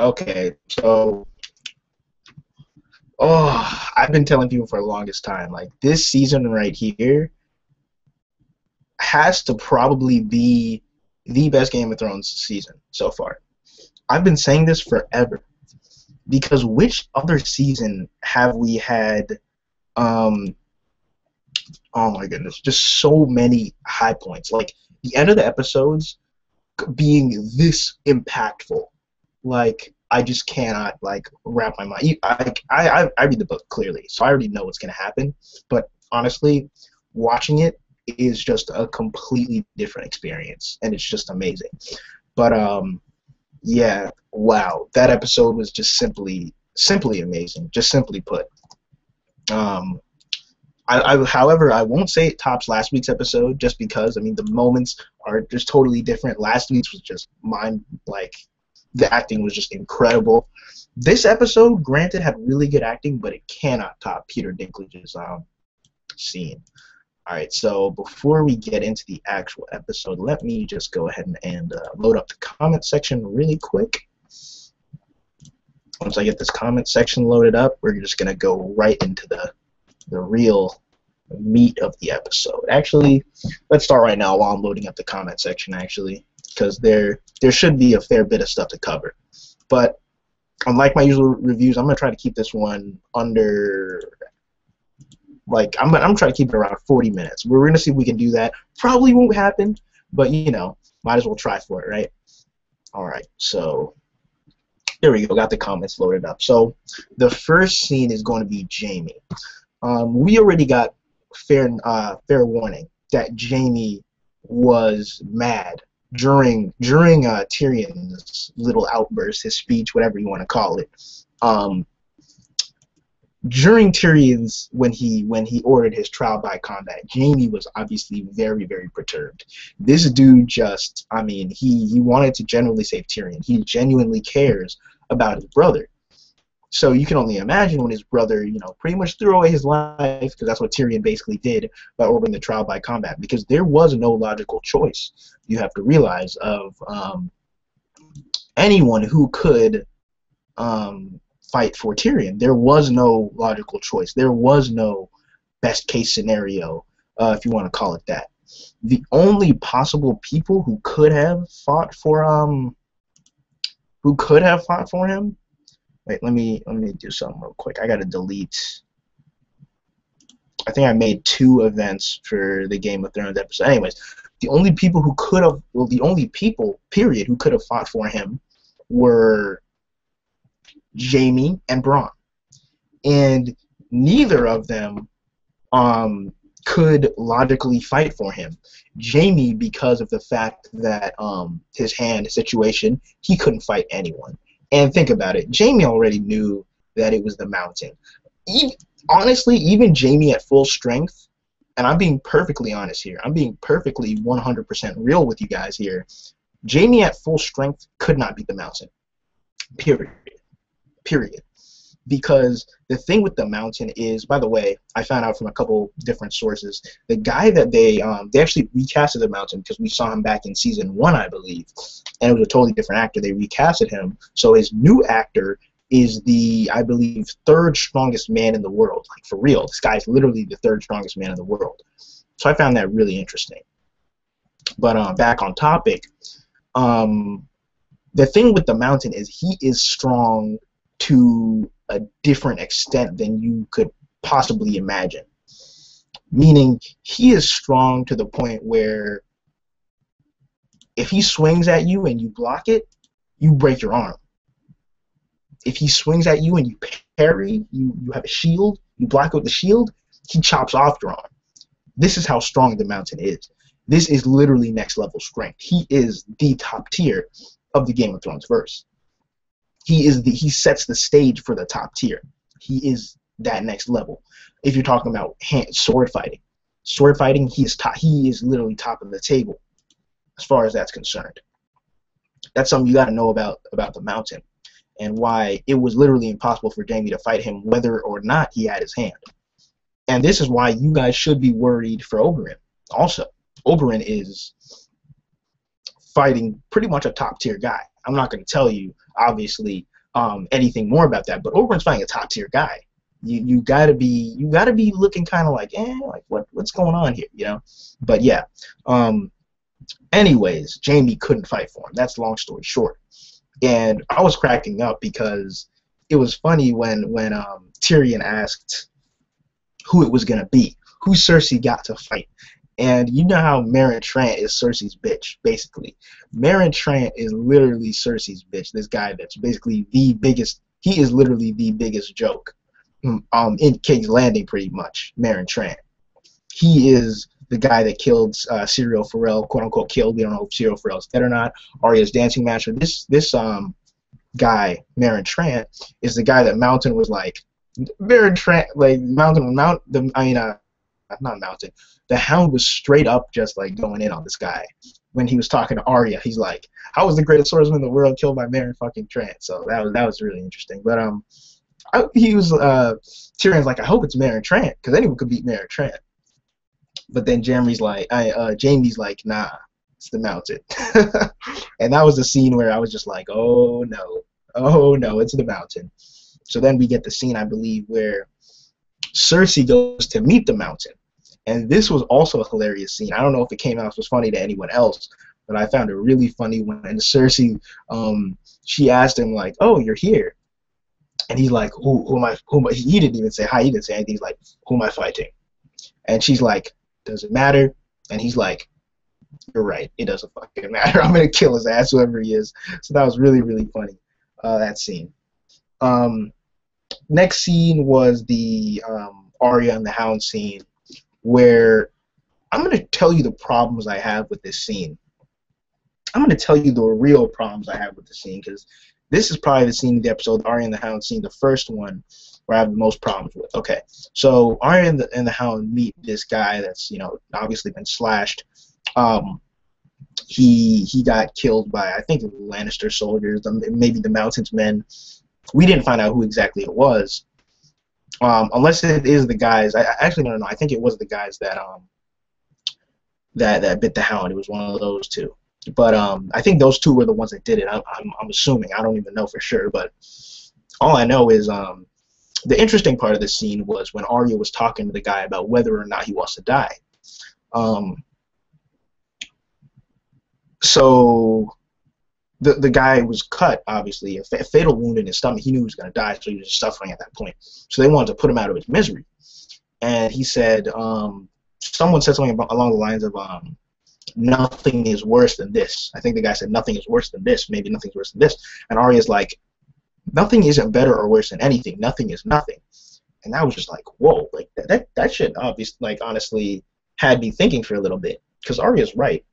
Okay, so I've been telling people for the longest time, like this season right here has to probably be the best Game of Thrones season so far. I've been saying this forever because which other season have we had? Um, oh my goodness, just so many high points. Like the end of the episodes being this impactful. Like I just cannot like wrap my mind. I read the book clearly, so I already know what's gonna happen. But honestly, watching it is just a completely different experience, and it's just amazing. But yeah, wow, that episode was just simply amazing. Just simply put. Um, however, I won't say it tops last week's episode just because I mean the moments are just totally different. Last week's was just the acting was just incredible. This episode, granted, had really good acting, but it cannot top Peter Dinklage's scene. All right, so before we get into the actual episode, let me just go ahead and load up the comment section really quick. Once I get this comment section loaded up, we're just gonna go right into the real meat of the episode. Actually, let's start right now while I'm loading up the comment section, actually, because there should be a fair bit of stuff to cover. But unlike my usual reviews, I'm going to try to keep this one under, like, I'm going to try to keep it around 40 minutes. We're going to see if we can do that. Probably won't happen, but, you know, might as well try for it, right? All right, so there we go. Got the comments loaded up. So the first scene is going to be Jaime. We already got fair warning that Jaime was mad during Tyrion's little outburst, his speech, whatever you want to call it. During Tyrion's when he ordered his trial by combat, Jaime was obviously very, very perturbed. This dude just, I mean, he wanted to genuinely save Tyrion. He genuinely cares about his brother. So you can only imagine when his brother, you know, pretty much threw away his life, because that's what Tyrion basically did by ordering the trial by combat, because there was no logical choice, you have to realize, of anyone who could fight for Tyrion. There was no logical choice. There was no best case scenario, if you want to call it that. The only possible people who could have fought for him. Wait, let me do something real quick. I gotta delete. I think I made 2 events for the Game of Thrones episode. Anyways, the only people who could have, well, the only people, period, who could have fought for him were Jaime and Bronn, and neither of them could logically fight for him. Jaime, because of the fact that his hand situation, he couldn't fight anyone. And think about it, Jaime already knew that it was the Mountain. Honestly, even Jaime at full strength, and I'm being perfectly honest here, I'm being perfectly 100% real with you guys here, Jaime at full strength could not beat the Mountain. Period. Because the thing with the Mountain is, by the way, I found out from a couple different sources, the guy that they actually recasted the Mountain, because we saw him back in season 1, I believe, and it was a totally different actor. They recasted him, so his new actor is the, I believe, 3rd strongest man in the world. Like, for real, this guy's literally the 3rd strongest man in the world. So I found that really interesting. But back on topic, the thing with the Mountain is he is strong to a different extent than you could possibly imagine. Meaning, he is strong to the point where if he swings at you and you block it, you break your arm. If he swings at you and you parry, you have a shield, you block it with the shield, he chops off your arm. This is how strong the Mountain is. This is literally next level strength. He is the top tier of the Game of Thrones verse. He sets the stage for the top tier. He is that next level. If you're talking about sword fighting, he is literally top of the table as far as that's concerned. That's something you got to know about the Mountain, and why it was literally impossible for Jaime to fight him whether or not he had his hand. And this is why you guys should be worried for Oberyn. Also, Oberyn is fighting pretty much a top tier guy. I'm not going to tell you, obviously, anything more about that. But Oberyn's fighting a top tier guy. You gotta be looking kind of like, like what's going on here, you know? But yeah. Anyways, Jaime couldn't fight for him. That's long story short. And I was cracking up because it was funny when Tyrion asked who it was gonna be, who Cersei got to fight. And you know how Meryn Trant is Cersei's bitch, basically. Meryn Trant is literally Cersei's bitch. This guy that's basically the biggest. He is literally the biggest joke in King's Landing, pretty much. Meryn Trant. He is the guy that killed Syrio Forel, quote unquote killed. We don't know if Syrio Forel is dead or not. Arya's dancing master. This guy, Meryn Trant, is the guy that Mountain was like. Meryn Trant, like Mountain, not Mountain. The Hound was straight up just like going in on this guy when he was talking to Arya. He's like, "How was the greatest swordsman in the world killed by Meryn fucking Trant?" So that was really interesting. But Tyrion's like, "I hope it's Meryn Trant because anyone could beat Meryn Trant." But then Jaime's like, "Nah, it's the Mountain." And that was the scene where I was just like, "Oh no, it's the Mountain." So then we get the scene, I believe, where Cersei goes to meet the Mountain. And this was also a hilarious scene. I don't know if it came out was funny to anyone else, but I found it really funny when Cersei, she asked him, like, "Oh, you're here." And he's like, who am I? He didn't even say hi. He didn't say anything. He's like, "Who am I fighting?" And she's like, "Does it matter?" And he's like, "You're right. It doesn't fucking matter. I'm going to kill his ass, whoever he is." So that was really, really funny, that scene. Next scene was the Arya and the Hound scene, where I'm going to tell you the problems I have with this scene. I'm going to tell you the real problems I have with the scene, because this is probably the scene of the episode, Arya and the Hound scene, the first one, where I have the most problems with. Okay, so Arya and the Hound meet this guy that's, you know, obviously been slashed. He got killed by, I think, Lannister soldiers, maybe the Mountain's men. We didn't find out who exactly it was. Unless it is the guys. I actually don't know. I think it was the guys that that bit the Hound. It was one of those two. But I think those two were the ones that did it. I'm assuming. I don't even know for sure. But all I know is the interesting part of this scene was when Arya was talking to the guy about whether or not he wants to die. So the guy was cut, obviously, a fatal wound in his stomach. He knew he was going to die, so he was just suffering at that point. So they wanted to put him out of his misery. And he said, someone said something along the lines of, "Nothing is worse than this." I think the guy said, "Nothing is worse than this. Maybe nothing's worse than this." And Arya's like, "Nothing isn't better or worse than anything. Nothing is nothing." And I was just like, whoa, like that shit obviously, like, honestly had me thinking for a little bit, because Arya's right.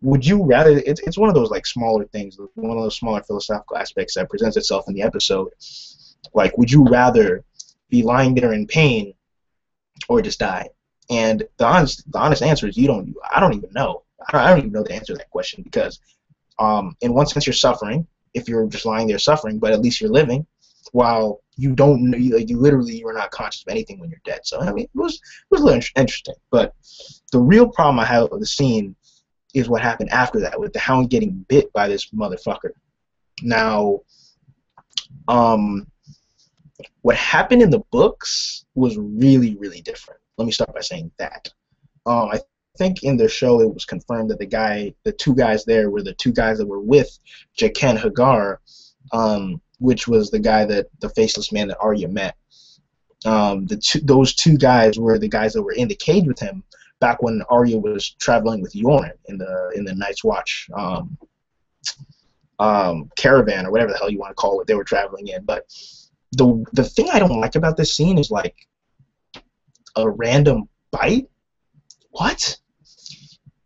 Would you rather? It's one of those like smaller things, one of those smaller philosophical aspects that presents itself in the episode. Like, would you rather be lying there in pain or just die? And the honest answer is I don't even know. I don't even know the answer to that question, because in one sense you're suffering if you're just lying there suffering, but at least you're living. While you don't, like, you literally are not conscious of anything when you're dead. So I mean, it was a little interesting. But the real problem I have with the scene is what happened after that, with the Hound getting bit by this motherfucker. Now, what happened in the books was really, really different. Let me start by saying that. I think in the show it was confirmed that the two guys there were the two guys that were with Jaqen Hagar, which was the guy the faceless man that Arya met. Those two guys were the guys that were in the cage with him back when Arya was traveling with Yoren in the Night's Watch caravan, or whatever the hell you want to call it they were traveling in. But the thing I don't like about this scene is, like, a random bite. What?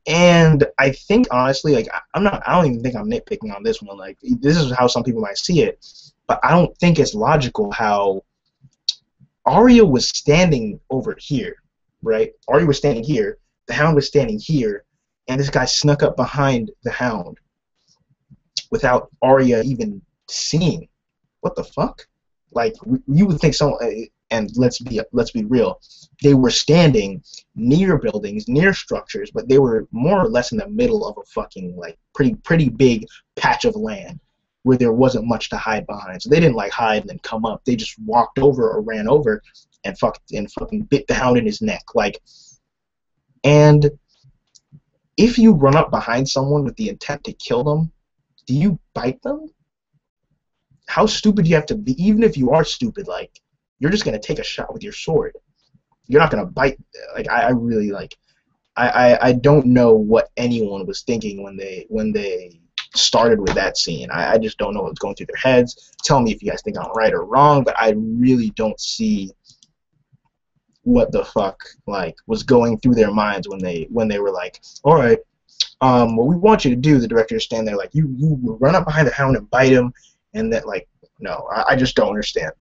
And I think, honestly, like, I don't even think I'm nitpicking on this one. Like, this is how some people might see it, but I don't think it's logical how Arya was standing over here, right? Arya was standing here, the Hound was standing here, and this guy snuck up behind the Hound without Arya even seeing. What the fuck? Like, you would think someone, and let's be real, they were standing near buildings, near structures, but they were more or less in the middle of a fucking, like, pretty big patch of land where there wasn't much to hide behind. So they didn't like hide and then come up. They just walked over or ran over and fucking bit the Hound in his neck. Like, and if you run up behind someone with the intent to kill them, do you bite them? How stupid do you have to be? Even if you are stupid, like, you're just gonna take a shot with your sword. You're not gonna bite. Like, I really like. I don't know what anyone was thinking when they started with that scene. I just don't know what's going through their heads. Tell me if you guys think I'm right or wrong, but I really don't see what the fuck like was going through their minds when they were like, all right, what we want you to do, the director is stand there like, you run up behind the Hound and bite him, and that, like, no, I just don't understand.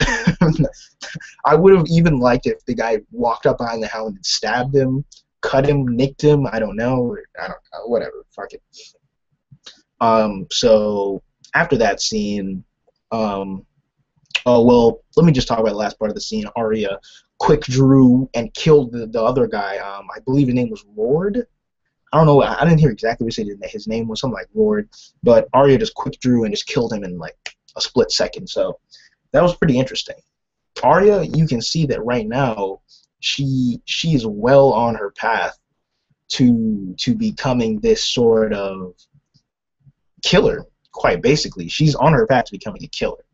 I would have even liked if the guy walked up behind the Hound and stabbed him, cut him, nicked him, I don't know, whatever, fuck it. So after that scene, oh well, let me just talk about the last part of the scene. Arya quick drew and killed the other guy. I believe his name was Ward. I don't know, I didn't hear exactly what he said his name was, something like Ward, but Arya just quick drew and just killed him in like a split second. So that was pretty interesting. Arya, you can see that right now she is well on her path to becoming this sort of killer. Quite basically, she's on her path to becoming a killer,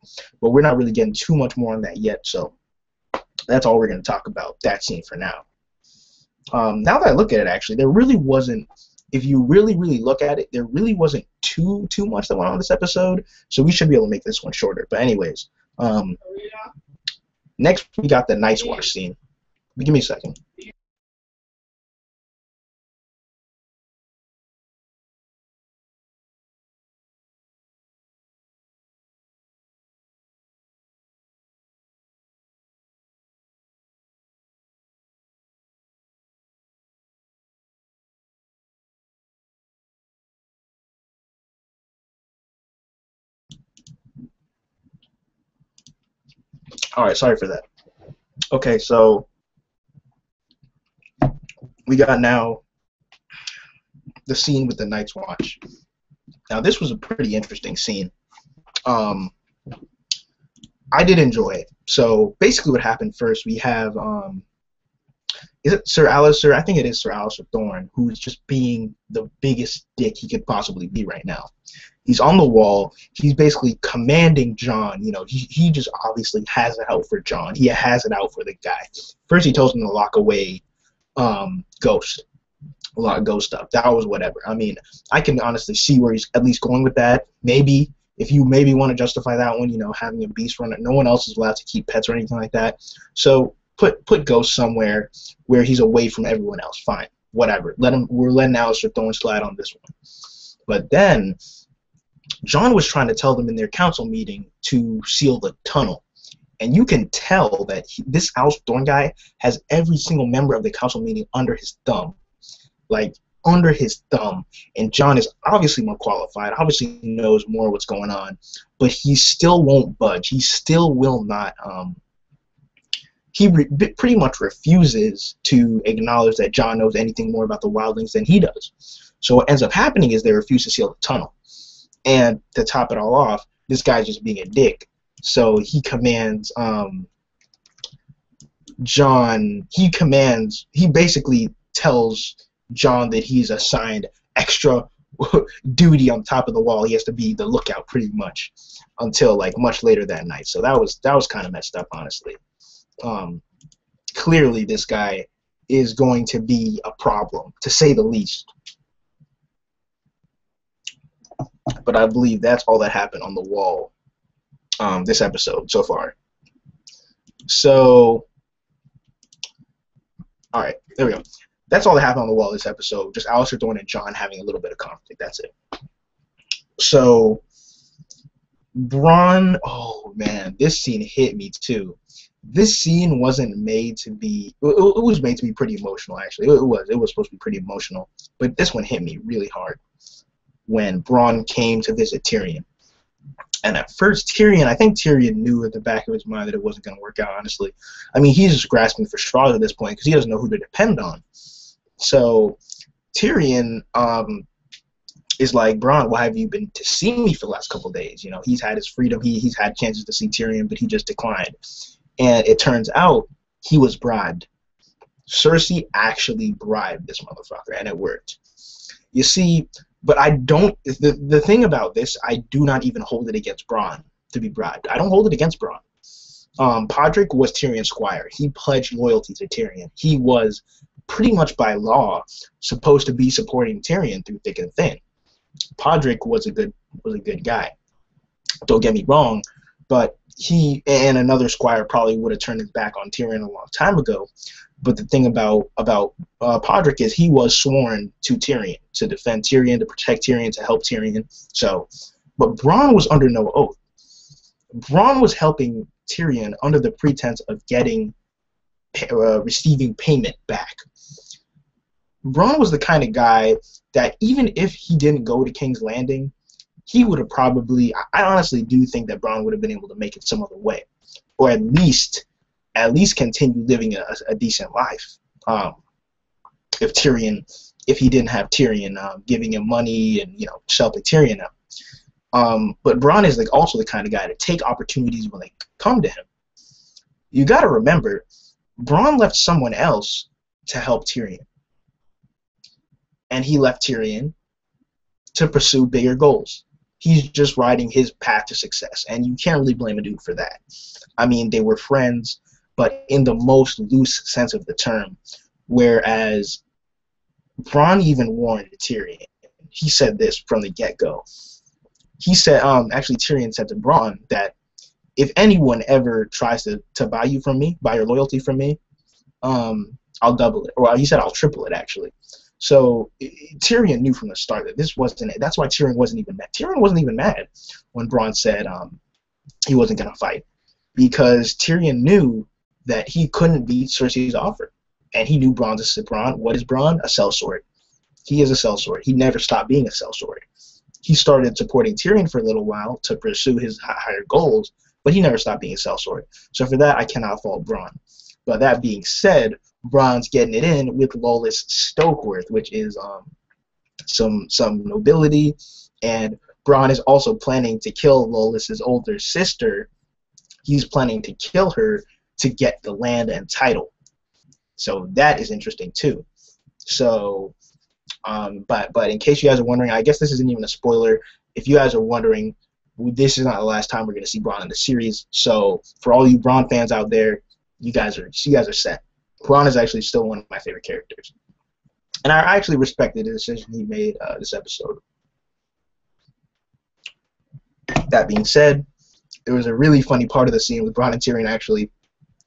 but we're not really getting too much more on that yet. So that's all we're going to talk about that scene for now. Now that I look at it, actually, there really wasn't. If you really look at it, there really wasn't too much that went on this episode. So we should be able to make this one shorter. But anyways, next we got the Night's Watch scene. Give me a second. All right, sorry for that. Okay, so we got now the scene with the Night's Watch. Now this was a pretty interesting scene. I did enjoy it. So basically what happened first, we have, is it Sir Alistair? I think it is Sir Alistair Thorne, who's just being the biggest dick he could possibly be right now. He's on the wall. He's basically commanding Jon. You know, he just obviously has it out for Jon. He has it out for the guy. First he tells him to lock away Ghost. A lot of Ghost stuff. That was whatever. I mean, I can honestly see where he's at least going with that. Maybe, if you maybe want to justify that one, you know, having a beast runner. No one else is allowed to keep pets or anything like that. So put Ghost somewhere where he's away from everyone else. Fine. Whatever. We're letting Alistair Thorne slide on this one. But then Jon was trying to tell them in their council meeting to seal the tunnel. And you can tell that this Alistair Thorne guy has every single member of the council meeting under his thumb. Like, under his thumb. And Jon is obviously more qualified, obviously knows more what's going on, but he still won't budge. He still will not, pretty much refuses to acknowledge that Jon knows anything more about the wildlings than he does. So what ends up happening is they refuse to seal the tunnel. And to top it all off, this guy's just being a dick. So he commands Jon, he basically tells Jon that he's assigned extra duty on top of the wall. He has to be the lookout pretty much until like much later that night. So that was kind of messed up, honestly. Clearly this guy is going to be a problem, to say the least. But I believe that's all that happened on the wall this episode so far. So, alright, there we go. That's all that happened on the wall this episode. Just Alistair Thorne and Jon having a little bit of conflict. That's it. So, Bronn, oh man, this scene hit me too. This scene wasn't made to be, it was made to be pretty emotional, actually. It was supposed to be pretty emotional. But this one hit me really hard when Bronn came to visit Tyrion. And at first, I think Tyrion knew at the back of his mind that it wasn't going to work out, honestly. I mean, he's just grasping for straws at this point because he doesn't know who to depend on. So Tyrion is like, Bronn, why have you been to see me for the last couple of days? You know, he's had his freedom. He's had chances to see Tyrion, but he just declined. And it turns out he was bribed. Cersei actually bribed this motherfucker, and it worked. You see, but I don't. The thing about this, I do not even hold it against Bronn to be bribed. I don't hold it against Bronn. Podrick was Tyrion's squire. He pledged loyalty to Tyrion. He was pretty much by law supposed to be supporting Tyrion through thick and thin. Podrick was a good guy. Don't get me wrong, but he and another squire probably would have turned his back on Tyrion a long time ago. But the thing about Podrick is he was sworn to Tyrion to defend Tyrion, to protect Tyrion, to help Tyrion. So, but Bronn was under no oath. Bronn was helping Tyrion under the pretense of receiving payment back. Bronn was the kind of guy that even if he didn't go to King's Landing, he would have probably, I honestly do think that Bronn would have been able to make it some other way, or at least continue living a decent life. If he didn't have Tyrion giving him money and, you know, helping Tyrion out. But Bronn is like also the kind of guy to take opportunities when they come to him. You got to remember, Bronn left someone else to help Tyrion, and he left Tyrion to pursue bigger goals. He's just riding his path to success, and you can't really blame a dude for that. I mean, they were friends, but in the most loose sense of the term, whereas Bronn even warned Tyrion. He said this from the get-go. He said, actually Tyrion said to Bronn that if anyone ever tries to buy you from me, buy your loyalty from me, I'll double it. Or he said I'll triple it, actually. So Tyrion knew from the start that this wasn't it. That's why Tyrion wasn't even mad. Tyrion wasn't even mad when Bronn said he wasn't going to fight, because Tyrion knew that he couldn't beat Cersei's offer. And he knew Bronn. What is Bronn? A sellsword. He is a sellsword. He never stopped being a sellsword. He started supporting Tyrion for a little while to pursue his higher goals, but he never stopped being a sellsword. So for that, I cannot fault Bronn. But that being said, Bronn's getting it in with Loras Stokeworth, which is some nobility, and Bronn is also planning to kill Loras's older sister. He's planning to kill her to get the land and title. So that is interesting too. So, but in case you guys are wondering, I guess this isn't even a spoiler. If you guys are wondering, this is not the last time we're going to see Bronn in the series. So for all you Bronn fans out there, you guys are set. Bronn is actually still one of my favorite characters, and I actually respected the decision he made this episode. That being said, there was a really funny part of the scene with Bronn and Tyrion, actually,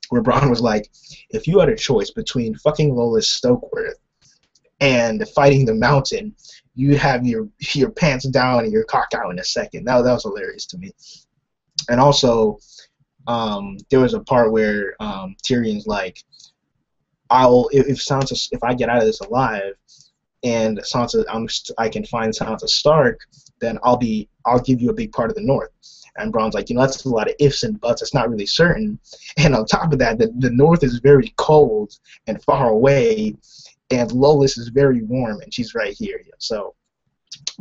where Bronn was like, if you had a choice between fucking Loras Stokeworth and fighting the Mountain, you'd have your pants down and your cock out in a second. That was hilarious to me. And also, there was a part where Tyrion's like, if I get out of this alive, and Sansa, I can find Sansa Stark, then I'll give you a big part of the North. And Bronn's like, that's a lot of ifs and buts. It's not really certain. And on top of that, the North is very cold and far away, and Loras is very warm, and she's right here. So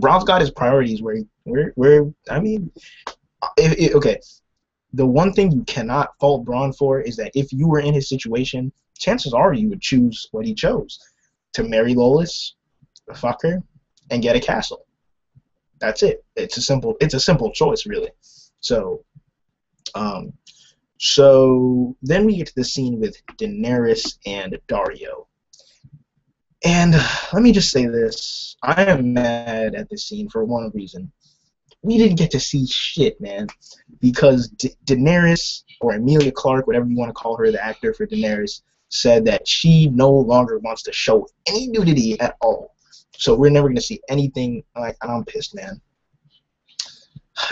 Bronn's got his priorities okay. The one thing you cannot fault Bronn for is that if you were in his situation, chances are you would choose what he chose: to marry Loras, fuck her, and get a castle. That's it. It's a simple choice, really. So, so then we get to the scene with Daenerys and Daario. And let me just say this: I am mad at this scene for one reason. We didn't get to see shit, man, because Daenerys, or Emilia Clarke, whatever you want to call her, the actor for Daenerys, said that she no longer wants to show any nudity at all. So we're never going to see anything. Like, I'm pissed, man.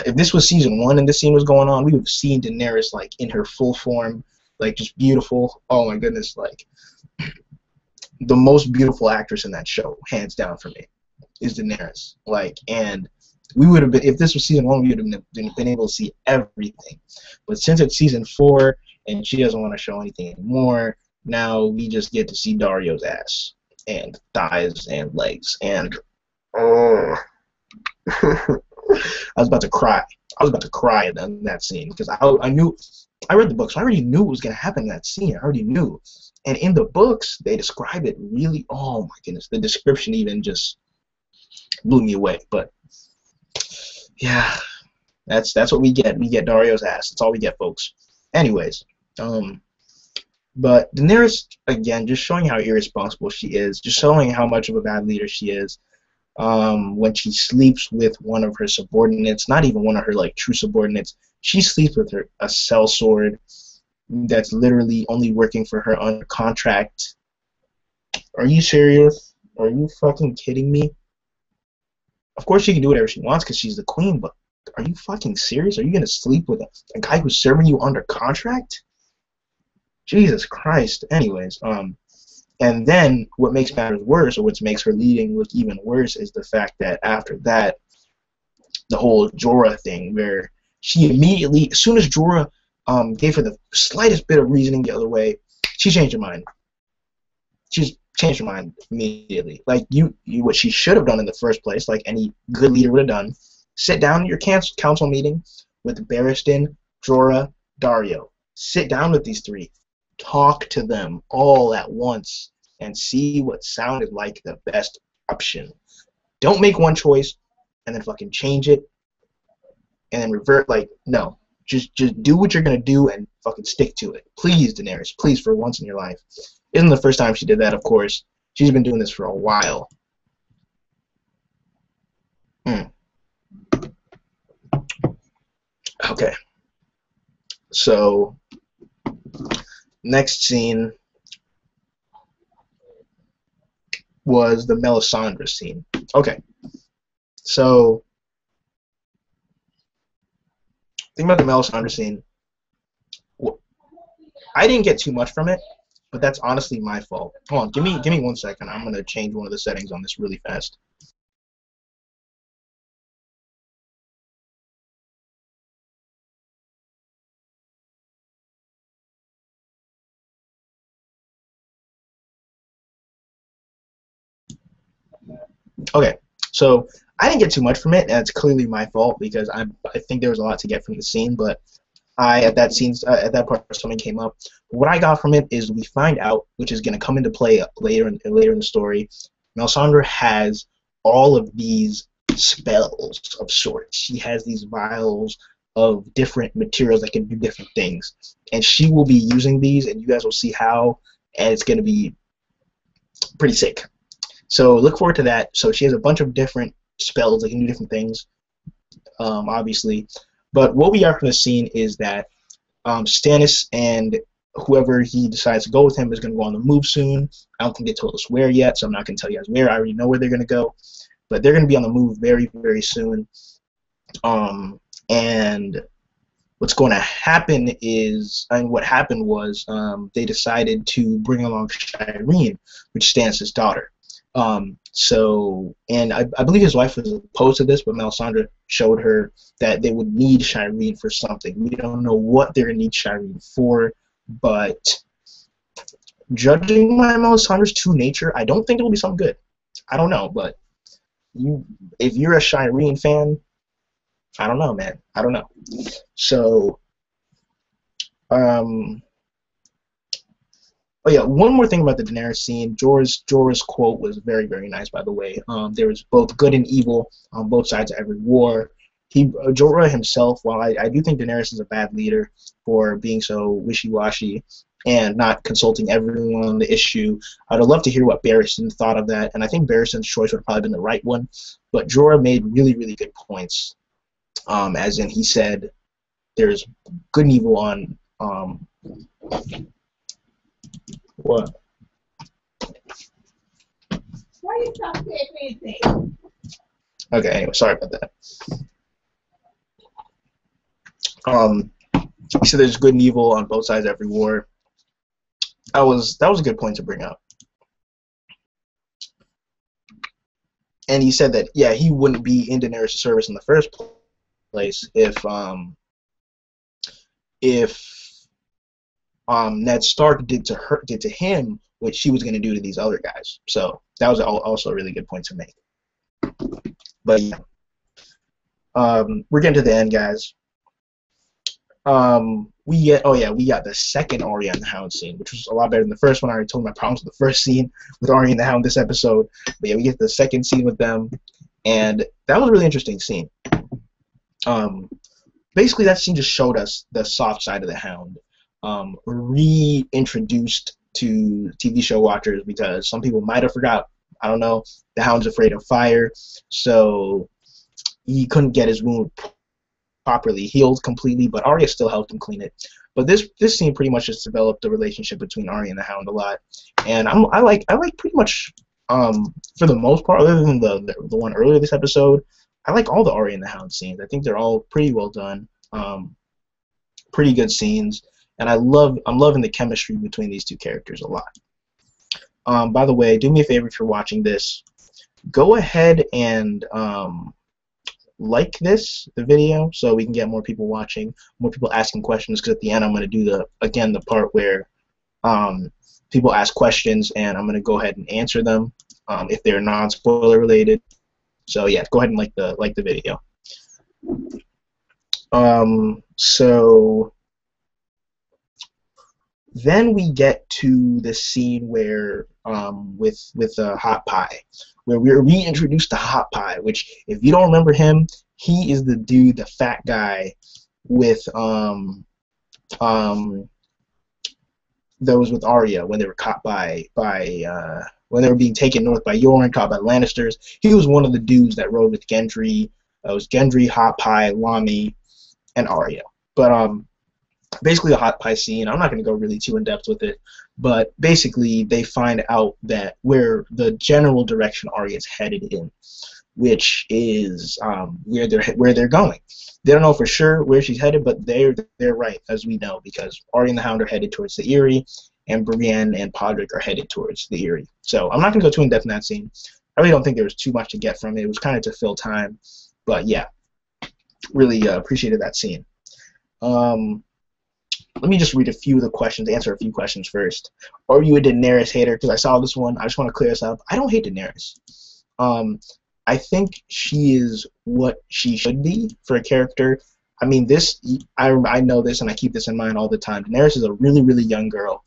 If this was season 1 and this scene was going on, we would have seen Daenerys like in her full form, like just beautiful. Oh my goodness, like the most beautiful actress in that show, hands down for me, is Daenerys. Like, and we would have been, if this was season 1, we would have been able to see everything. But since it's season 4 and she doesn't want to show anything anymore, now we just get to see Daario's ass and thighs and legs, and I was about to cry. I was about to cry in that scene because I knew I read the book, so I already knew what was gonna happen in that scene. I already knew. And in the books, they describe it really. Oh my goodness, the description even just blew me away. But yeah, that's what we get. We get Dario's ass. That's all we get, folks. Anyways, but Daenerys again, just showing how irresponsible she is, just showing how much of a bad leader she is. When she sleeps with one of her subordinates, not even one of her like true subordinates, she sleeps with a sellsword that's literally only working for her under contract. Are you serious? Are you fucking kidding me? Of course she can do whatever she wants because she's the queen, but are you fucking serious? Are you gonna sleep with a guy who's serving you under contract? Jesus Christ. Anyways, and then what makes matters worse, or what makes her leading look even worse, is the fact that after that, the whole Jorah thing, where she immediately, as soon as Jorah gave her the slightest bit of reasoning the other way, she changed her mind. She's changed her mind immediately. Like what she should have done in the first place, like any good leader would have done, sit down in your council meeting with Barristan, Jorah, Daario. Sit down with these three. Talk to them all at once and see what sounded like the best option. Don't make one choice and then fucking change it and then revert. Like, no. Just do what you're gonna do and fucking stick to it. Please, Daenerys, please, for once in your life. Isn't the first time she did that, of course. She's been doing this for a while. Okay. So next scene was the Melisandre scene. Okay. So think about the Melisandre scene. I didn't get too much from it, but that's honestly my fault. Hold on, give me 1 second. I'm gonna change one of the settings on this really fast. Okay, so I didn't get too much from it, and it's clearly my fault because I think there was a lot to get from the scene, but at that part something came up. What I got from it is we find out, which is going to come into play later in the story, Melisandre has all of these spells of sorts. She has these vials of different materials that can do different things, and she will be using these, and you guys will see how, and it's going to be pretty sick. So look forward to that. So she has a bunch of different spells that can do different things, obviously. But what we are going to see is that Stannis and whoever he decides to go with him is going to go on the move soon. I don't think they told us where yet, so I'm not going to tell you guys where. I already know where they're going to go. But they're going to be on the move very, very soon. And what's going to happen is, and what happened was, they decided to bring along Shireen, which is Stannis' daughter. And I believe his wife was opposed to this, but Melisandre showed her that they would need Shireen for something. We don't know what they're going to need Shireen for, but judging by Melisandre's true nature, I don't think it will be something good. I don't know, but if you're a Shireen fan, I don't know, man. I don't know. So, oh yeah, one more thing about the Daenerys scene. Jorah's quote was very, very nice, by the way. There was both good and evil on both sides of every war. Jorah himself, while I do think Daenerys is a bad leader for being so wishy-washy and not consulting everyone on the issue, I'd love to hear what Barristan thought of that, and I think Barristan's choice would have probably been the right one. But Jorah made really, really good points, as in he said there's good and evil on... What? Why you stop saying anything? Okay, anyway, sorry about that. He said there's good and evil on both sides of every war. That was a good point to bring up. And he said that, yeah, he wouldn't be in Daenerys' service in the first place if Ned Stark did to him what she was going to do to these other guys. So that was also a really good point to make. But yeah. We're getting to the end, guys. We got the second Arya and the Hound scene, which was a lot better than the first one. I already told my problems with the first scene with Arya and the Hound this episode. But yeah, we get the second scene with them, and that was a really interesting scene. Basically that scene just showed us the soft side of the Hound, reintroduced to TV show watchers, because some people might have forgot. I don't know. The Hound's afraid of fire, so he couldn't get his wound properly healed completely, but Arya still helped him clean it. But this scene pretty much just developed the relationship between Arya and the Hound a lot, and I like pretty much for the most part, other than the one earlier this episode, I like all the Arya and the Hound scenes. I think they're all pretty well done, pretty good scenes, and I'm loving the chemistry between these two characters a lot. By the way, do me a favor if you're watching this, go ahead and like the video, so we can get more people watching, more people asking questions, because at the end I'm going to do the part where people ask questions, and I'm going to go ahead and answer them if they're non-spoiler related. So yeah, go ahead and like the video. So then we get to the scene where with Hot Pie, where we're reintroduced to Hot Pie, which, if you don't remember him, he is the dude, the fat guy with those with Arya when they were caught by when they were being taken north by Yoren, caught by Lannisters. He was one of the dudes that rode with Gendry. It was Gendry, Hot Pie, Lamy, and Arya. But basically the Hot Pie scene, I'm not going to go really too in depth with it, but basically they find out that where the general direction Arya is headed in, which is where they're going. They don't know for sure where she's headed, but they're right, as we know, because Arya and the Hound are headed towards the Eyrie, and Brienne and Podrick are headed towards the Eyrie. So I'm not going to go too in depth in that scene. I really don't think there was too much to get from it. It was kind of to fill time, but yeah, really appreciated that scene. Let me just read a few of the questions, answer a few questions first. Are you a Daenerys hater? Because I saw this one. I just want to clear this up. I don't hate Daenerys. I think she is what she should be for a character. I mean, I know this, and I keep this in mind all the time. Daenerys is a really, really young girl,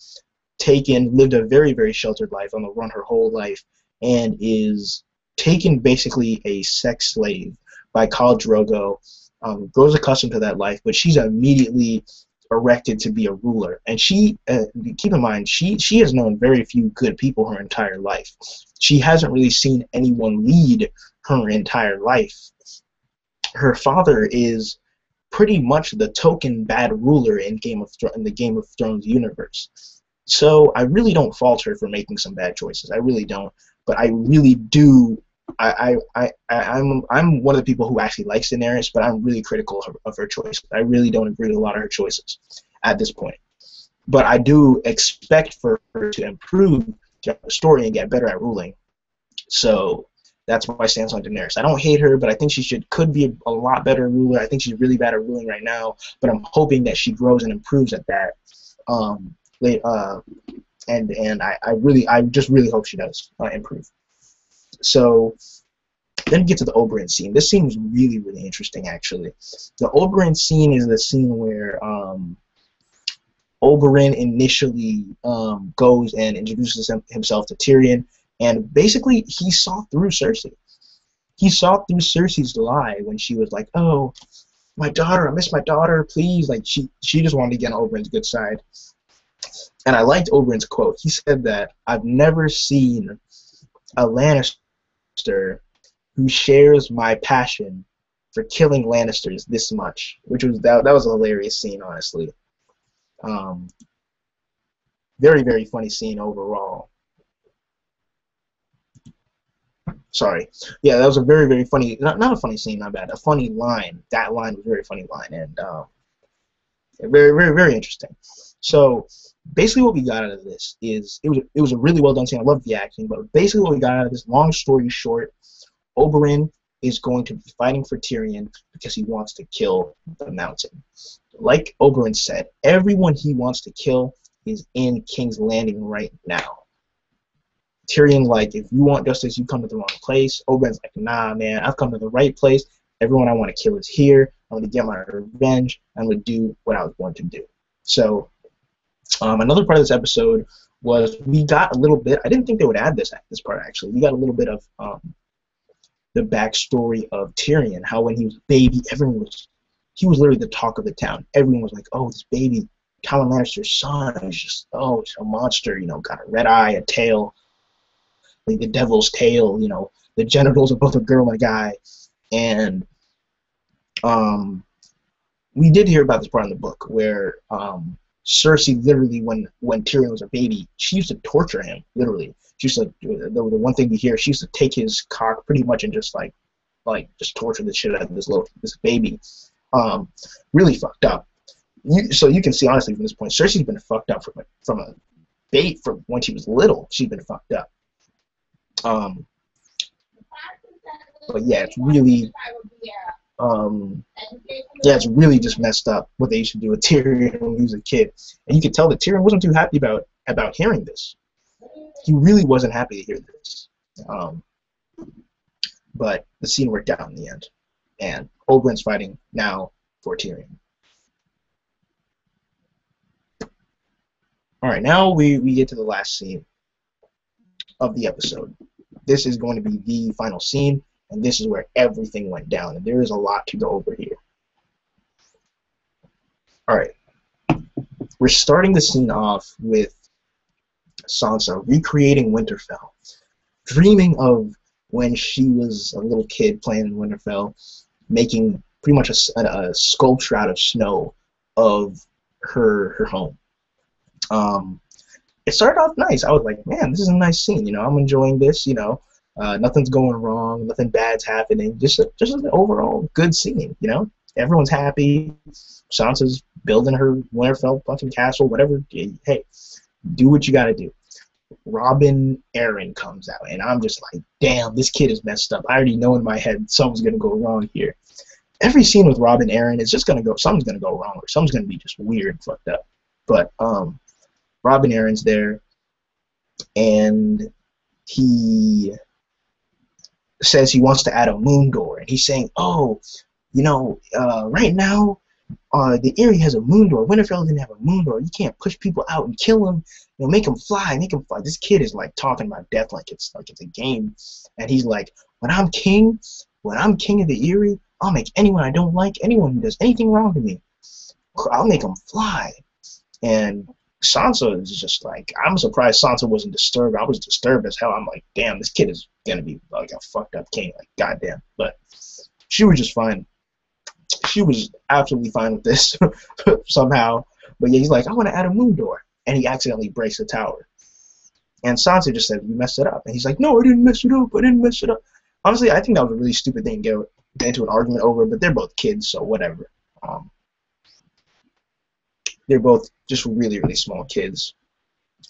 lived a very, very sheltered life on the run her whole life, and is taken basically a sex slave by Khal Drogo, grows accustomed to that life, but she's immediately erected to be a ruler. And she, keep in mind, she has known very few good people her entire life. She hasn't really seen anyone lead her entire life. Her father is pretty much the token bad ruler in the Game of Thrones universe. So I really don't fault her for making some bad choices. I really don't. But I really do. I'm one of the people who actually likes Daenerys, but I'm really critical of her choices. I really don't agree with a lot of her choices at this point. But I do expect for her to improve the story and get better at ruling. So that's my stance on Daenerys. I don't hate her, but I think she could be a lot better ruler. I think she's really bad at ruling right now, but I'm hoping that she grows and improves at that. And I just really hope she does improve. So then we get to the Oberyn scene. This scene was really, really interesting, actually. The Oberyn scene is the scene where Oberyn initially goes and introduces himself to Tyrion, and basically he saw through Cersei. He saw through Cersei's lie when she was like, "Oh, my daughter, I miss my daughter, please." Like she just wanted to get on Oberyn's good side. And I liked Oberyn's quote. He said that, "I've never seen a Lannister who shares my passion for killing Lannisters this much," which was that was a hilarious scene, honestly. Very, very funny scene overall. Sorry. Yeah, that was a very, very funny, not a funny scene, not bad, a funny line. That line was a very funny line, and very, very, very interesting. So basically what we got out of this is, it was a really well done scene. I love the acting, but basically what we got out of this, long story short, Oberyn is going to be fighting for Tyrion because he wants to kill the Mountain. Like Oberyn said, everyone he wants to kill is in King's Landing right now. Tyrion's like, "If you want justice, you come to the wrong place." Oberyn's like, "Nah, man, I've come to the right place. Everyone I want to kill is here. I'm going to get my revenge. I'm going to do what I was born to do. So another part of this episode was we got a little bit. I didn't think they would add this part actually. We got a little bit of the backstory of Tyrion. How when he was a baby, he was literally the talk of the town. Everyone was like, "Oh, this baby, Tywin Lannister's son, is just he's a monster. Got a red eye, a tail, like the devil's tail. The genitals of both a girl and a guy." And we did hear about this part in the book where Cersei literally, when Tyrion was a baby, she used to torture him, literally. She used to, the one thing we hear, she used to take his cock pretty much and just just torture the shit out of this baby. Really fucked up. So you can see honestly from this point, Cersei's been fucked up from a bait from when she was little. She's been fucked up. But yeah, it's really it's really just messed up what they used to do with Tyrion when he was a kid. And you could tell that Tyrion wasn't too happy about hearing this. He really wasn't happy to hear this. But the scene worked out in the end. And Oberyn's fighting now for Tyrion. Alright, now we get to the last scene of the episode. This is going to be the final scene, and this is where everything went down. And there is a lot to go over here. Alright. We're starting the scene off with Sansa recreating Winterfell, dreaming of when she was a little kid playing in Winterfell, making pretty much a sculpture out of snow of her home. It started off nice. I was like, man, this is a nice scene. I'm enjoying this. Nothing's going wrong, nothing bad's happening. Just an overall good scene. Everyone's happy. Sansa's building her Winterfell fucking castle, whatever. Hey, do what you gotta do. Robin Arryn comes out, and I'm just like, damn, this kid is messed up. I already know in my head something's gonna go wrong here. Every scene with Robin Arryn is just something's gonna go wrong, or something's gonna be just weird and fucked up. But Robin Arryn's there, and he says he wants to add a moon door, and he's saying, right now, the Eyrie has a moon door. Winterfell didn't have a moon door. You can't push people out and kill them. Make them fly. This kid is like talking about death like it's a game, and he's like, when I'm king of the Eyrie, I'll make anyone I don't like, anyone who does anything wrong to me, I'll make them fly. And Sansa is just like, I'm surprised Sansa wasn't disturbed. I was disturbed as hell. I'm like, damn, this kid is gonna be like a fucked up king. Like, goddamn. But she was just fine. She was absolutely fine with this somehow. But yeah, he's like, I want to add a moon door, and he accidentally breaks the tower. And Sansa just said, you messed it up. And he's like, no, I didn't mess it up. I didn't mess it up. Honestly, I think that was a really stupid thing to get into an argument over. But they're both kids, so whatever. They're both just really, really small kids.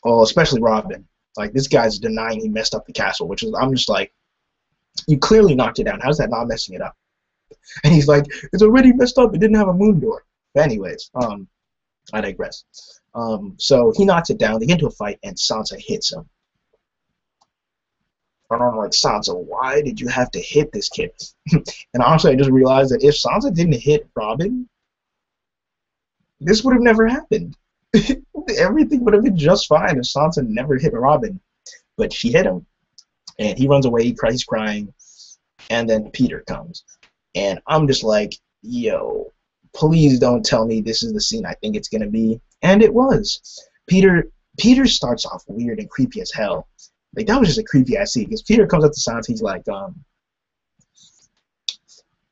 Oh, especially Robin. Like, this guy's denying he messed up the castle, which is, I'm just like, you clearly knocked it down. How's that not messing it up? And he's like, it's already messed up. It didn't have a moon door. But anyways, I digress. So he knocks it down. They get into a fight, and Sansa hits him. And I'm like, Sansa, why did you have to hit this kid? And honestly, I just realized that if Sansa didn't hit Robin, this would have never happened. Everything would have been just fine if Sansa never hit Robin. But she hit him. And he runs away, he's crying. And then Peter comes. And I'm just like, yo, please don't tell me this is the scene I think it's going to be. And it was. Peter starts off weird and creepy as hell. Like, that was just a creepy-ass scene. Because Peter comes up to Sansa, he's like,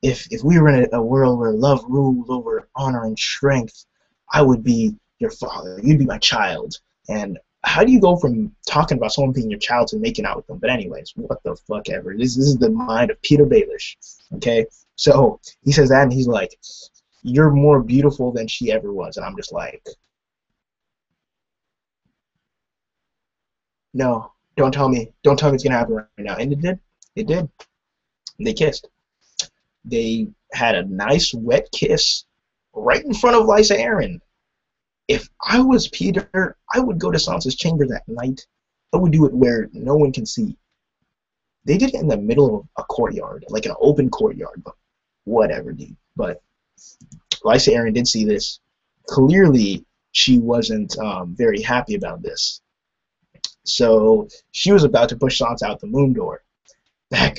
if we were in a world where love ruled over honor and strength, I would be your father. You'd be my child. And how do you go from talking about someone being your child to making out with them? But anyways, what the fuck ever. This is the mind of Peter Baelish. Okay? So he says that, and he's like, you're more beautiful than she ever was. And I'm just like, no, don't tell me. Don't tell me it's going to happen right now. And it did. It did. They kissed. They had a nice wet kiss right in front of Lysa Arryn. If I was Peter, I would go to Sansa's chamber that night. I would do it where no one can see. They did it in the middle of a courtyard, like an open courtyard. whatever, dude. But Lysa Arryn did see this. Clearly, she wasn't very happy about this. So she was about to push Sansa out the moon door. Back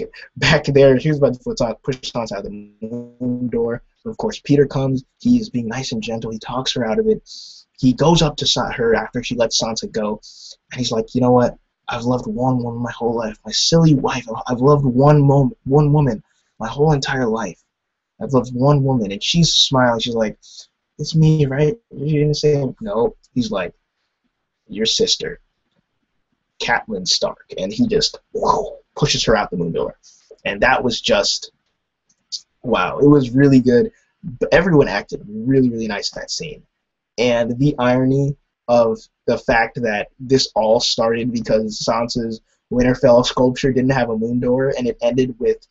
there, she was about to push Sansa out the moon door. Of course, Peter comes. He's being nice and gentle. He talks her out of it. He goes up to her after she lets Sansa go, and he's like, you know what? I've loved one woman my whole life. My silly wife. I've loved one woman my whole entire life. I've loved one woman. And she's smiling. She's like, it's me, right? You didn't say no. He's like, your sister, Catelyn Stark. And he just pushes her out the moon door. And that was just, wow. It was really good. But everyone acted really, really nice in that scene. And the irony of the fact that this all started because Sansa's Winterfell sculpture didn't have a moon door, and it ended with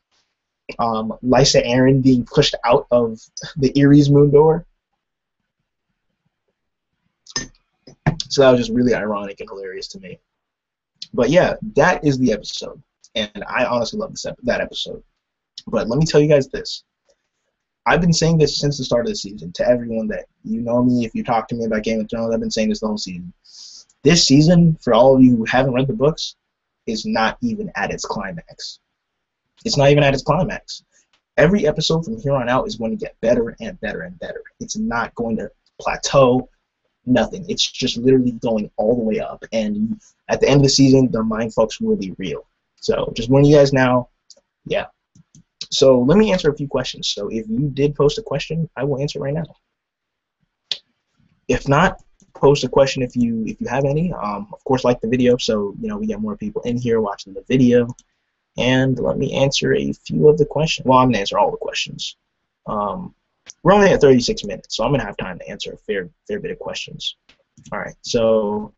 Lysa Arryn being pushed out of the Erie's moon door. So that was just really ironic and hilarious to me. But yeah, that is the episode, and I honestly love that episode. But let me tell you guys this. I've been saying this since the start of the season to everyone that you know me. If you talk to me about Game of Thrones, I've been saying this the whole season. This season, for all of you who haven't read the books, is not even at its climax. It's not even at its climax. Every episode from here on out is going to get better and better and better. It's not going to plateau, nothing. It's just literally going all the way up. And at the end of the season, the mindfucks will be real. So just warning you guys now, yeah. So let me answer a few questions. So if you did post a question, I will answer right now. If not, post a question if you have any. Of course, like the video so we get more people in here watching the video. And let me answer a few of the questions. Well, I'm gonna answer all the questions. We're only at 36 minutes, so I'm gonna have time to answer a fair bit of questions. All right, so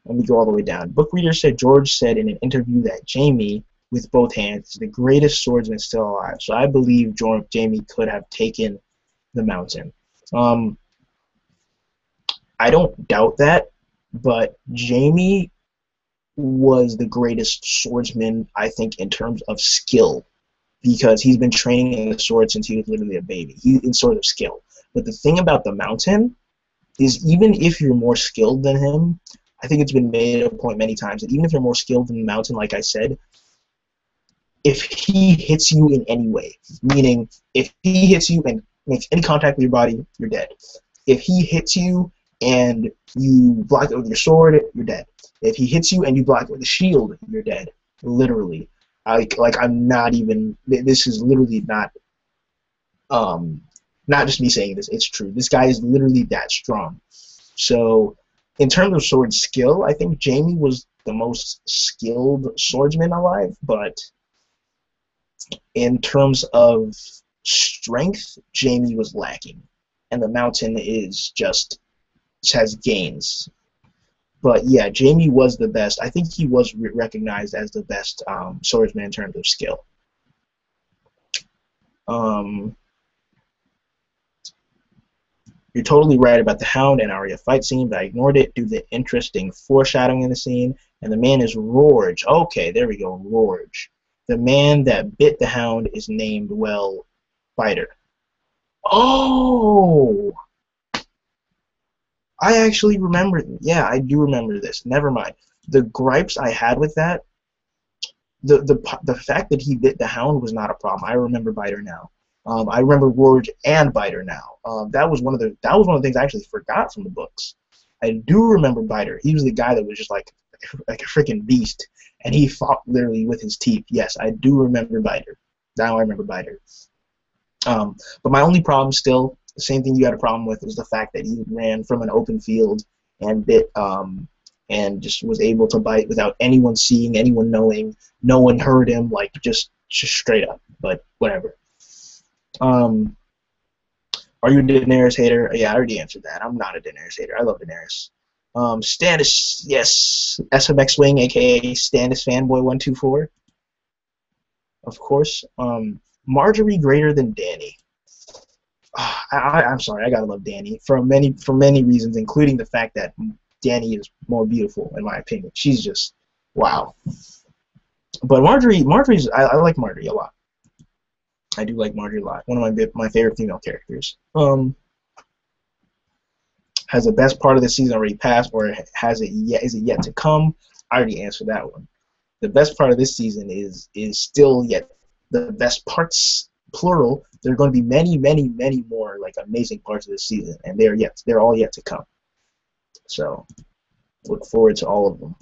let me go all the way down. Book Reader said George said in an interview that Jaime, with both hands, is the greatest swordsman still alive. So I believe Jaime could have taken the mountain. I don't doubt that, but Jaime was the greatest swordsman, I think, in terms of skill, because he's been training in the sword since he was literally a baby. He's in sort of skill. But the thing about the mountain is, even if you're more skilled than him, I think it's been made a point many times that even if you're more skilled than the mountain, like I said, if he hits you in any way, meaning if he hits you and makes any contact with your body, you're dead. If he hits you and you block it with your sword, you're dead. If he hits you and you block it with a shield, you're dead. Literally. I'm not even, this is literally not just me saying this, it's true. This guy is literally that strong. So, in terms of sword skill, I think Jaime was the most skilled swordsman alive, but in terms of strength, Jaime was lacking. And the mountain has gains. But yeah, Jaime was the best. I think he was recognized as the best swordsman in terms of skill. You're totally right about the Hound and Arya fight scene, but I ignored it due to the interesting foreshadowing in the scene. And the man is Rorge. Okay, there we go, Rorge. The man that bit the Hound is named, well, Biter. Oh! I actually remember. Yeah, I do remember this. Never mind. The gripes I had with that, the fact that he bit the Hound was not a problem. I remember Biter now. I remember Rorge and Biter now. That was one of the things I actually forgot from the books. I do remember Biter. He was the guy that was just like a freaking beast, and he fought literally with his teeth. Yes, I do remember Biter. Now I remember Biter. But my only problem still, the same thing you had a problem with, is the fact that he ran from an open field and bit, and just was able to bite without anyone seeing, anyone knowing. No one heard him, like just straight up. But whatever. Are you a Daenerys hater? Yeah, I already answered that. I'm not a Daenerys hater. I love Daenerys. Stannis, yes, SMX Wing, aka Stannis Fanboy 124. Of course. Marjorie greater than Dany. I'm sorry, I gotta love Dany for many reasons, including the fact that Dany is more beautiful, in my opinion. She's just wow. But Marjorie's I like Marjorie a lot. I do like Marjorie a lot. One of my favorite female characters. Has the best part of the season already passed, or has it yet? Is it yet to come? I already answered that one. The best part of this season is still yet the best parts, plural. There are going to be many, many, many more like amazing parts of this season, and they're all yet to come. So look forward to all of them.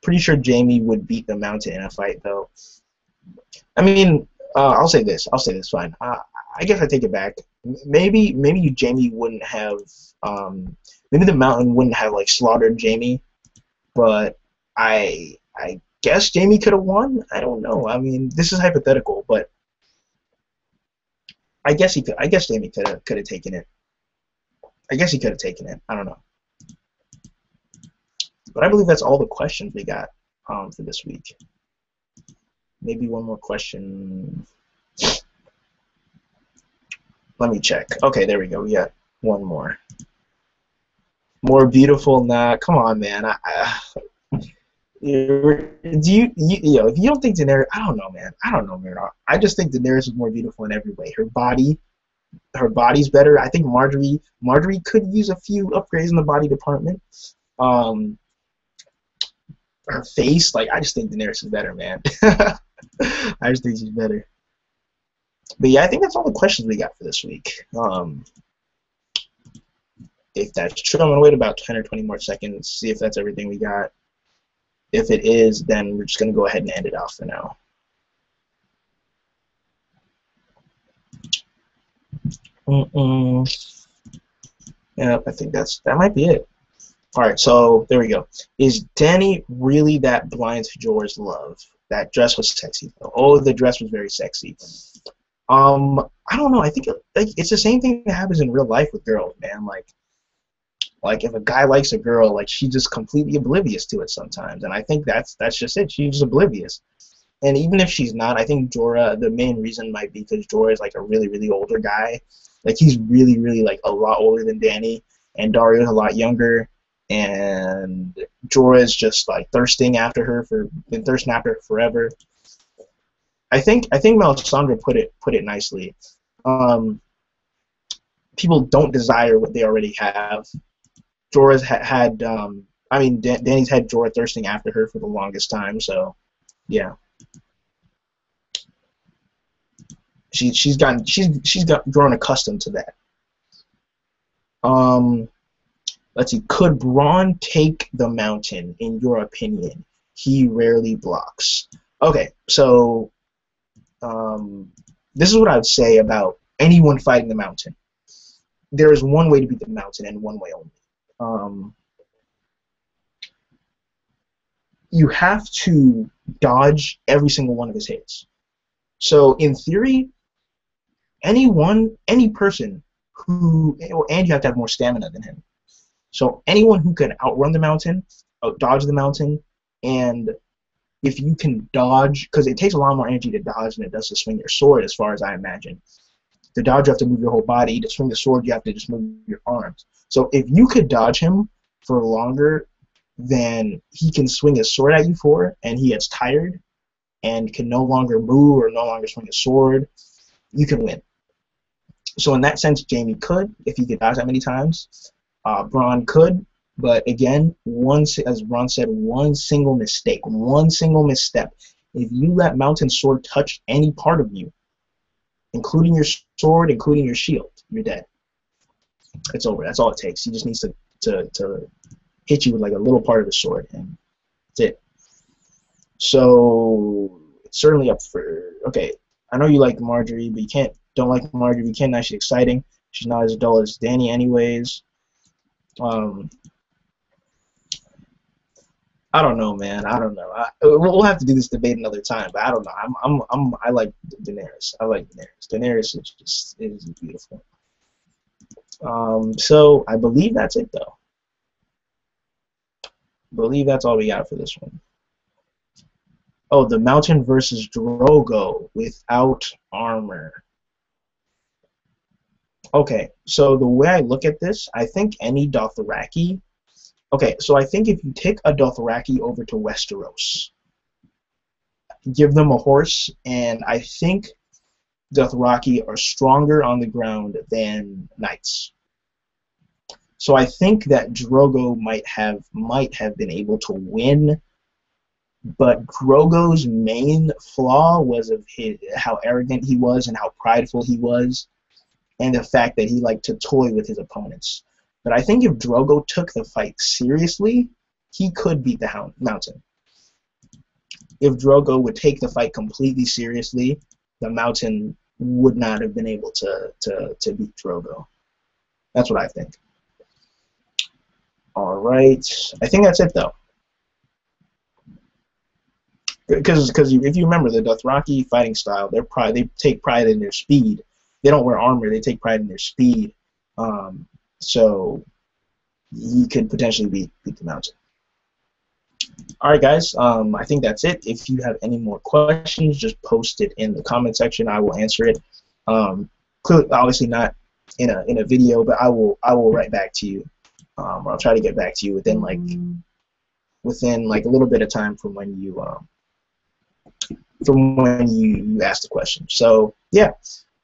Pretty sure Jamie would beat the Mountain in a fight, though. I mean, I'll say this. Fine. I guess I take it back. Maybe Jamie wouldn't have. Maybe the Mountain wouldn't have like slaughtered Jamie, but I guess Jamie could have won. I don't know. I mean, this is hypothetical, but I guess he could. I guess Jamie could have taken it. I guess he could have taken it. I don't know. But I believe that's all the questions we got for this week. Maybe one more question. Let me check. Okay, there we go. We got one more. More beautiful? Nah, come on, man. If you don't think Daenerys, I don't know, man. I just think Daenerys is more beautiful in every way. Her body's better. I think Marjorie could use a few upgrades in the body department. Her face, like I just think Daenerys is better, man. I just think she's better. But yeah, I think that's all the questions we got for this week. If that's true, I'm gonna wait about 10 or 20 more seconds, see if that's everything we got. If it is, then we're just gonna go ahead and end it off for now. Yep, I think that might be it. Alright, so there we go. Is Dany really that blind to Jorah's love? That dress was sexy though. Oh, the dress was very sexy. I don't know. I think it's the same thing that happens in real life with girls, man. Like if a guy likes a girl, like she's just completely oblivious to it sometimes, and I think that's just it. She's just oblivious. And even if she's not, I think Jorah, the main reason might be because Jorah is like a really, really older guy. Like he's really, really like a lot older than Dany, and Dario's a lot younger. And Jorah is just like thirsting after her forever. I think Melisandre put it nicely. People don't desire what they already have. Jorah's had Dany's had Jorah thirsting after her for the longest time, so yeah. She's grown accustomed to that. Let's see. Could Bronn take the Mountain, in your opinion? He rarely blocks. Okay, so this is what I would say about anyone fighting the Mountain. There is one way to beat the Mountain, and one way only. You have to dodge every single one of his hits. So in theory, any person who, and you have to have more stamina than him. So anyone who can outrun the Mountain, dodge the Mountain, and if you can dodge, because it takes a lot more energy to dodge than it does to swing your sword, as far as I imagine. To dodge, you have to move your whole body. To swing the sword, you have to just move your arms. So if you could dodge him for longer than he can swing his sword at you for, and he gets tired and can no longer move or no longer swing a sword, you can win. So in that sense, Jamie could, if he could dodge that many times. Bronn could, but again, as Ron said, one single mistake, one single misstep. If you let Mountain Sword touch any part of you, including your sword, including your shield, you're dead. It's over. That's all it takes. He just needs to hit you with like a little part of his sword, and that's it. So it's certainly up for. Okay, I know you like Marjorie, but you don't like Marjorie. You can't. She's exciting. She's not as dull as Dany, anyways. I don't know, man. I don't know. We'll have to do this debate another time, but I don't know. I like Daenerys. I like Daenerys. Daenerys is beautiful. So I believe that's it, though. I believe that's all we got for this one. Oh, the Mountain versus Drogo without armor. Okay, so the way I look at this, I think any Dothraki. Okay, so I think if you take a Dothraki over to Westeros, give them a horse, and I think Dothraki are stronger on the ground than knights. So I think that Drogo might have been able to win, but Drogo's main flaw was of how arrogant he was and how prideful he was, and the fact that he liked to toy with his opponents. But I think if Drogo took the fight seriously, he could beat the Mountain. If Drogo would take the fight completely seriously, the Mountain would not have been able to beat Drogo. That's what I think. All right, I think that's it though. Because if you remember the Dothraki fighting style, they take pride in their speed. They don't wear armor; they take pride in their speed. So he could potentially beat the Mountain. All right, guys. I think that's it. If you have any more questions, just post it in the comment section. I will answer it. Obviously not in a video, but I will write back to you. I'll try to get back to you within like a little bit of time from when you asked the question. So yeah,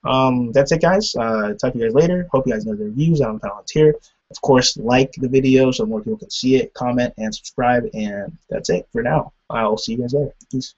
that's it, guys. Talk to you guys later. Hope you guys know the reviews on Palantir. Of course, like the video so more people can see it, comment, and subscribe. And that's it for now. I'll see you guys later. Peace.